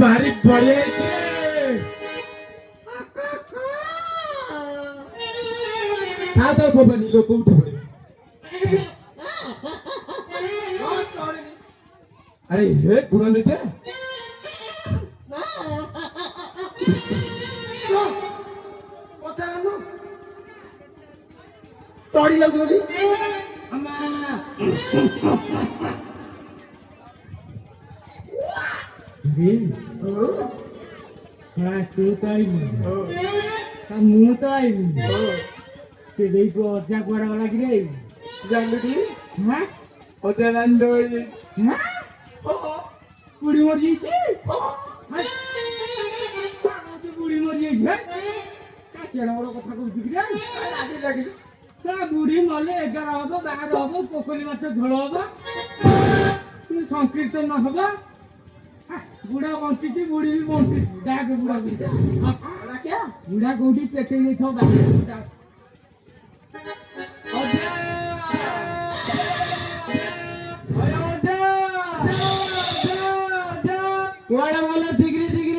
भारी बड़े आता बबनी लोक उठे पड़े अरे हे बुरा लेते तोड़ी लग जोड़ी अम्मा सातुताई मुताई से देई को अजा कोड़ा वाला गिरे जानडी हां ओते नंदोई हां बुढ़ी मर गई छे हां बुढ़ी मर गई छे का केड़ा बड़ कथा कहू गिरे आगे लगी ता बुढ़ी मले 11 हबो 12 हबो कोकली माछ झोल हबो तू संकीर्तन न हबो बुढ़ा बंची बुढ़ी भी बंची डाक बुढ़ा क्या बुढ़ा कोठी पेटे नहीं थो वाला वाला जिगरी जिगरी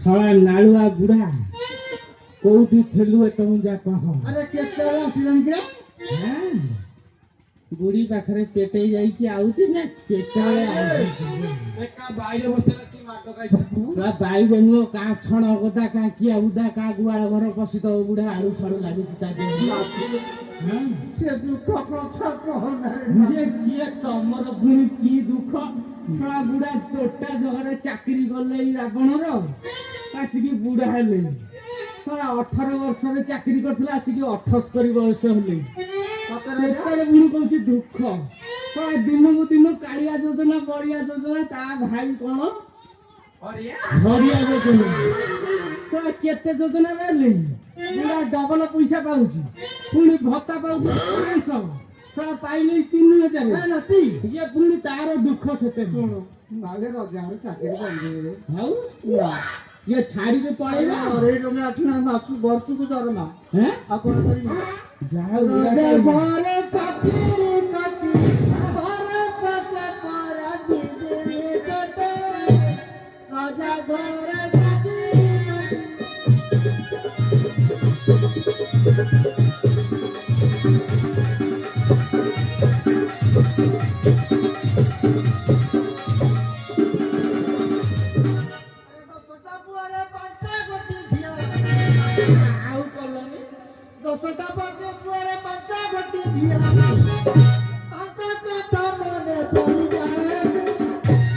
साला लालुआ बुढ़ा कोठी ठेलु तुम जा कह अरे केते आसिलानी के हां बुढ़ी पाखरे पेटे जाई कि आउची ना पेटाले एका बाइरे बसला की माटो काई बा बाई बनु का छण गदा का किया उदा का गुआळ घर पसी तो बुढ़ा आड़ू छड़ लागि ता जे हां से दुख कथा कहना जे किए तमर पुनी की दुख साला बुढ़ा तोटा जगरे चाकरी गले रावण रो आसिकी बुढ़ा हेले साला 18 वर्ष रे चाकरी करथला आसिकी 78 वर्ष हेले सेतरे बुढ़ी कहूची दुख साला दिन को दिन कालिया योजना बड़िया योजना ता भाई कोन हरिया योजना साला केते योजना बेले बुढ़ा डबल पैसा पाउची पुनी भत्ता पाउची 500 साला पाइले 3000 ए नती ये पुनी तार दुख सेते मागे रजार चाकरी करले हाउ ना ये छाड़ी के पड़ेगा अरे रोमे आठना मासु वर्ष को दरमा हैं आपण करी जाओ राजा घरे काटी काटी भारत के पराधी देवे कटे राजा घरे काटी आउ कलनी दसटा बाटे पुआरे पांचा घटी दिया आका कथा मने पड़ी जाए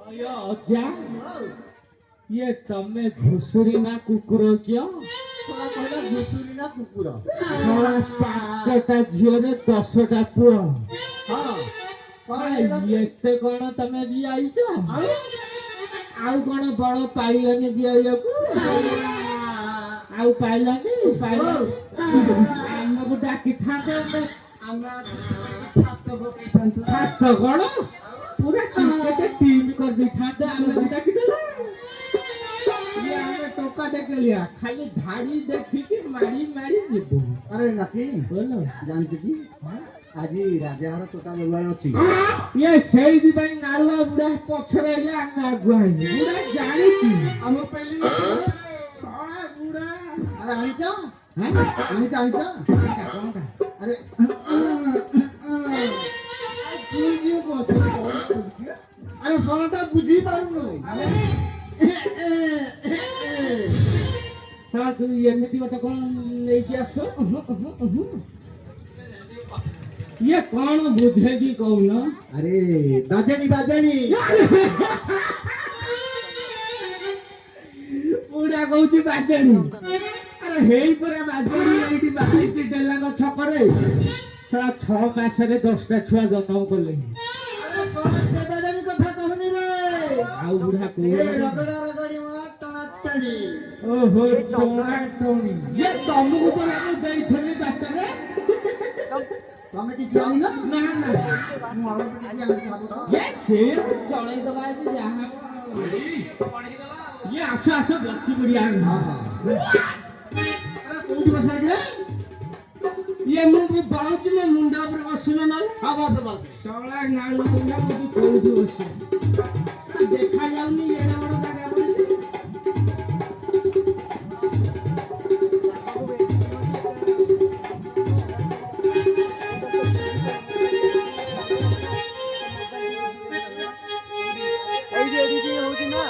अयो अजा ये तमे घुसरी ना कुकुर क्यों ଶଳା କହିଲା ଘୁଷୁରୀ ନା କୁକୁର। ଶଳା 5ଟା ଝିଅରେ 10ଟା ପୁଅ। ହଁ କଣ ଶଳା ହେଇଗଲା କି? ଏତେ କଣ ତମେ ବି ଆଇଛ? ଆଉ ଆଉ କଣ ବଳ ପାଇଲନି ବିଆଇବାକୁ? ଆଉ ପାଇଲାନି ଆମକୁ ଡାକିଥାନ୍ତ ଆମେ ଛାତ ପକେଇଥାନ୍ତୁ। ଛାତ କଣ ପୁରା କ୍ରିକେଟ ଟିମ୍ କରିଦେଇଥାନ୍ତେ ଆମେ ଡାକିଦେଲେ। ଇଏ ଆମେ ଟୋକା ଟେକେଳିଆ ଖାଲି ଧାଡି ଦେଖିକି ମାରି ମାରି ଯିବୁ। ଆରେ ନାତି ବୋଲ ଜାଣିଛୁ କି ଆଜି ରାଜାଘର ତୋଟା ଜଗୁଆଳ ଅଛି। ଇଏ ସେଇଥିପାଇଁ ନାଳୁଆ ବୁଢା ପଛରେ ହେଲେ ଆମେ ଆଗୁଆ ହେଇନି। ବୁଢା ଜାଣିଛି ଆମ ପେଲି ଶଳା ବୁଢା। ଆରେ ଆଣିଛ ହାଁ? ଆଣିଛ ଆଣିଛ କଣଟା? ଆରେ ତୁ ଯିଏ କହୁଛୁ ଆରେ ଶଳାଟା ବୁଝି ପାରୁନୁ। ଶଳା ତୁ ଏମିତି ଗୋଟେ କଣ ନେଇକି ଆସ? ଇଏ କଣ ବୁଝେକି କହୁନ? ଆରେ ବାଜେଣି ବାଜେଣି ବୁଢା କହୁଛି ବାଜେଣି। ଆରେ ହେଇ ପରା ବାଜେଣି ଏଇଠି ବାହାରିଛି ଡେଲାଙ୍କ ଛକରେ। ଶଳା 6 ମାସରେ 10ଟା ଛୁଆ ଜନ୍ମ କଲେ। ଆରେ ଶଳା ସେ ବାଜେଣି କଥା କହୁନି ରେ। ଆଉ ବୁଢା ଏ କହୁନି। ରଗଡା ରଗଡି ମା ଟଣାଟଣି। ଓହୋ ଟଣା ଟଣି। ଇଏ ତମକୁ ପରା ମୁଁ ଦେଇଥିଲି ବାଟରେ। ତମେ କିଛି ଆଣିନ? ନା ନା ମୁଁ ଅଳପ କିଛି ଆଣିଛି ଭାବୁଛ? ଇଏ ସେ ଚଳେଇ ଦବା ଯଦି ଯାହା ହବ। ଇଏ ଆସ ଆସ ବସି ପଡିଆ। ହଁ ହଁ ଆରେ କୋଉଠି ବସା ହେଇଛି? ଇଏ ମୁଁ ବାଉଚି ମୋ ମୁଣ୍ଡ ଉପରେ ବସିଲ ନହେଲେ। ହଁ ବସ ବସ। ଶଳା ନାଳୁ ମୁଣ୍ଡା ମୁଁ କୋଉଠି ବସି ଦେଖା ଯାଉନି ଏଡେ ବଡ ଜାଗା ପଡିଛି। ଏଇଠି ଏଡିଟିଂ ହଉଛି ନା।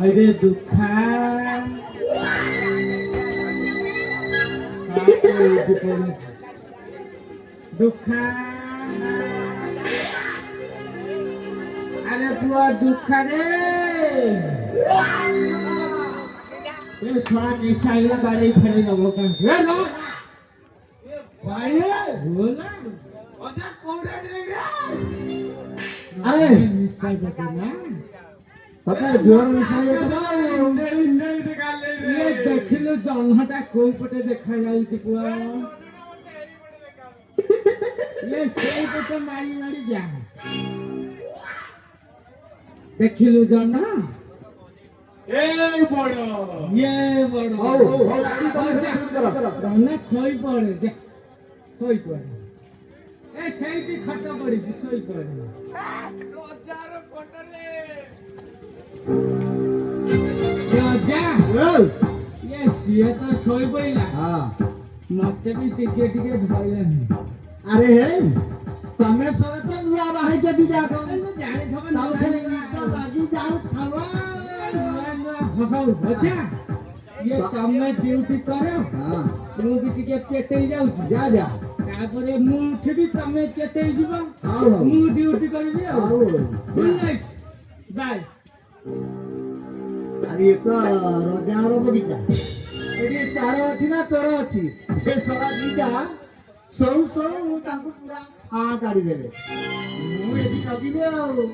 अरे दुखा दुखा अरे बुआ दुखा रे ये सारा निशाइला बाड़े फेरे दबो का ए ना भाई बोला ओजा कोड़े दे रे अरे निशाइ देते ना तते जोर मिसाई देबा ये देखिलो जन्हटा कोई पटे देखा जाउची पुआ ये सेई पटे मारी मारी जा ଦେଖିଲୁ ଜହ୍ନ এই বড় ଇଏ ବଡ ହଉ ହଉ ଗାଡି ତମେ ଶୁଟ କର ଜହ୍ନ ଶୋଇ ପଡେ ଯା ଶୋଇ ପଡେ ଏ ସେଇଠି ଖଟ ପଡିଛି ଶୋଇ ପଡେ রোজার ফটরে ରଜା ଏଇ, ଇଏ ସିଏ ତ ଶୋଇ ପଇଲା ହଁ ମତେ ବି ଟିକେ ଟିକେ ଧଇଲାନି ଆରେ ହେଇ ତମେ ସବେ ତ ନୂଆ ବାହାଇଛ ଦି ଯାକ ଜାଣିଥବ ତାଉଥିରେ ନିଦ ଲାଗି ଯାଉଥାବ ହଉ ଅଛା ଇଏ ତମେ ଡ୍ୟୁଟି କର ହଁ ମୁଁ ବି ଟିକେ ପେଟେଇ ଯାଉଛି ଯା ଯା ତାପରେ ମୁଁ ଉଠିବି ତମେ ପେଟେଇ ଯିବ ହଉ ହଉ ମୁଁ ଡ୍ୟୁଟି କରିବି ଆଉ ହଉ ଗୁଡ୍ ନାଇଟ୍ ବାଏ ଆରେ ଏ ତ ରଜାର ବଗିଚା ଏଠି ତାର ଅଛି ନା ତୋର ଅଛି ଏ ସରା ଦିଟା ସଉ ସଉ ତାଙ୍କୁ ପୁରା ହାଁ କାଢିଦେବେ ମୁଁ ଏଠି ଜଗିବି ଆଉ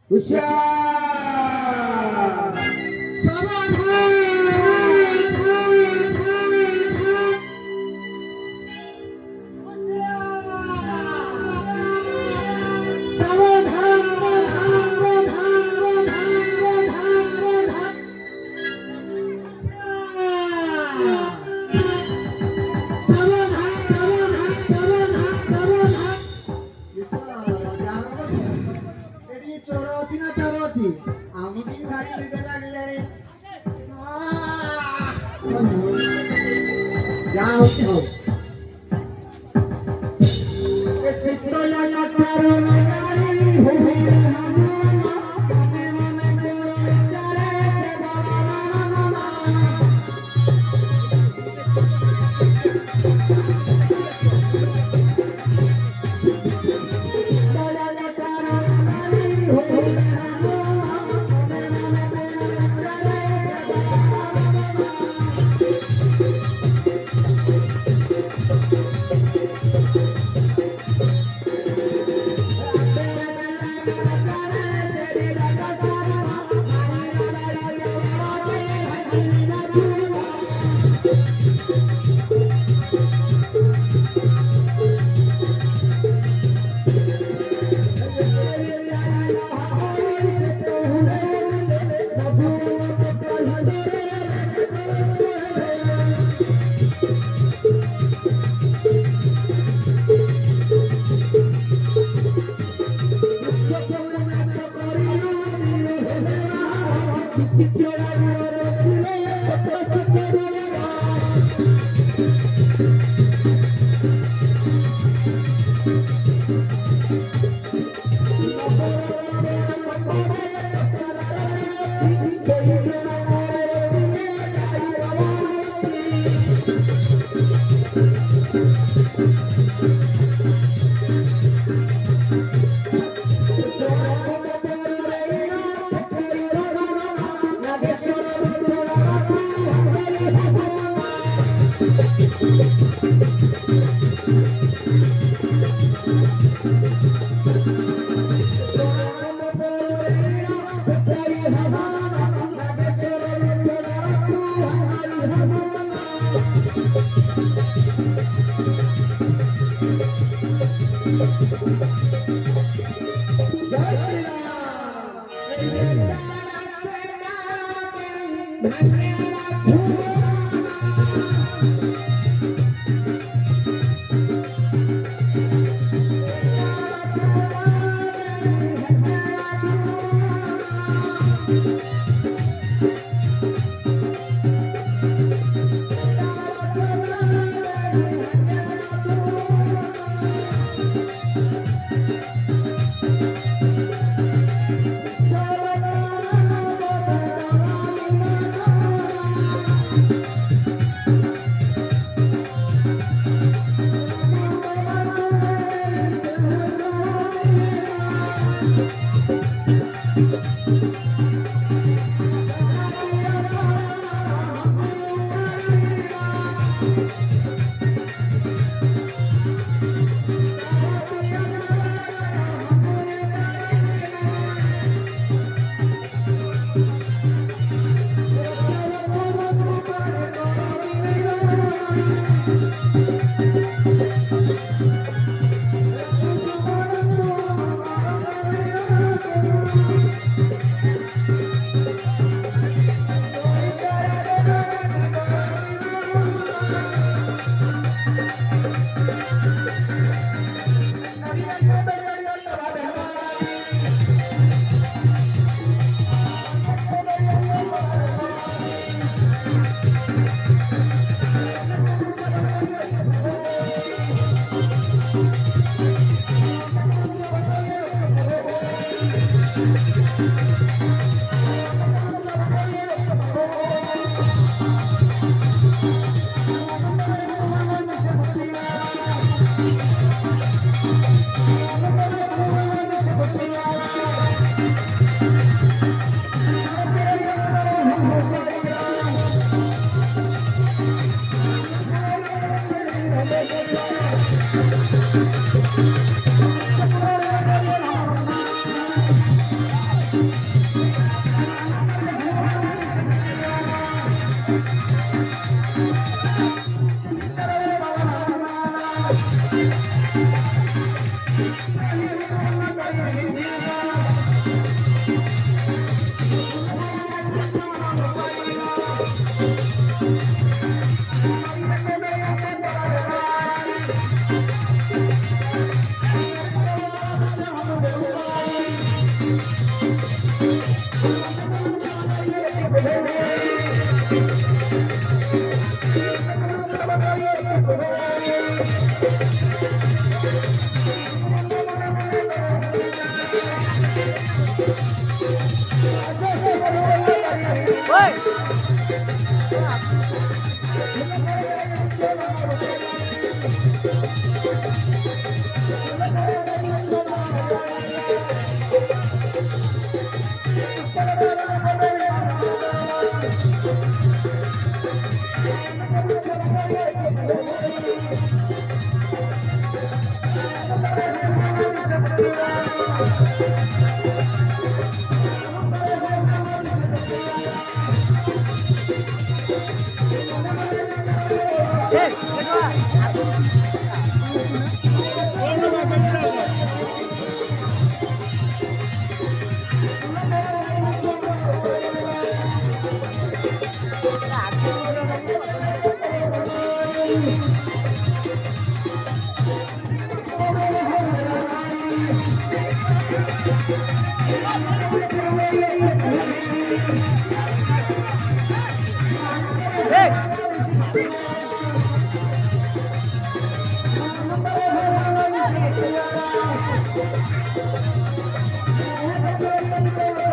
ଉଷା Hey!